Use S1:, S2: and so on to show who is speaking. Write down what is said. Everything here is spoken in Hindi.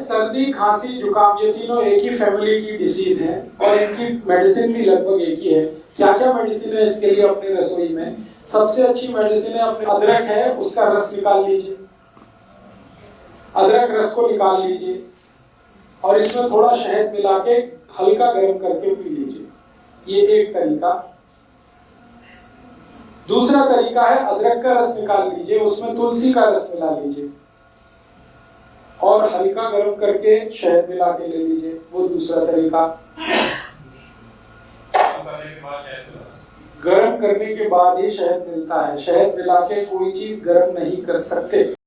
S1: सर्दी, खांसी, जुकाम ये तीनों एक ही फैमिली की डिसीज है और इनकी मेडिसिन भी लगभग एक ही है। क्या क्या मेडिसिन है इसके लिए अपनी रसोई में? सबसे अच्छी मेडिसिन है अपने अदरक है, उसका रस निकाल लीजिए, अदरक रस को निकाल लीजिए और इसमें थोड़ा शहद मिला के हल्का गर्म करके पी लीजिए। ये एक तरीका। दूसरा तरीका है अदरक का रस निकाल लीजिए, उसमें तुलसी का रस मिला लीजिए और हल्का गर्म करके शहद मिला के ले लीजिए। वो दूसरा तरीका। गर्म करने के बाद ही शहद मिलता है, शहद मिला के कोई चीज गर्म नहीं कर सकते।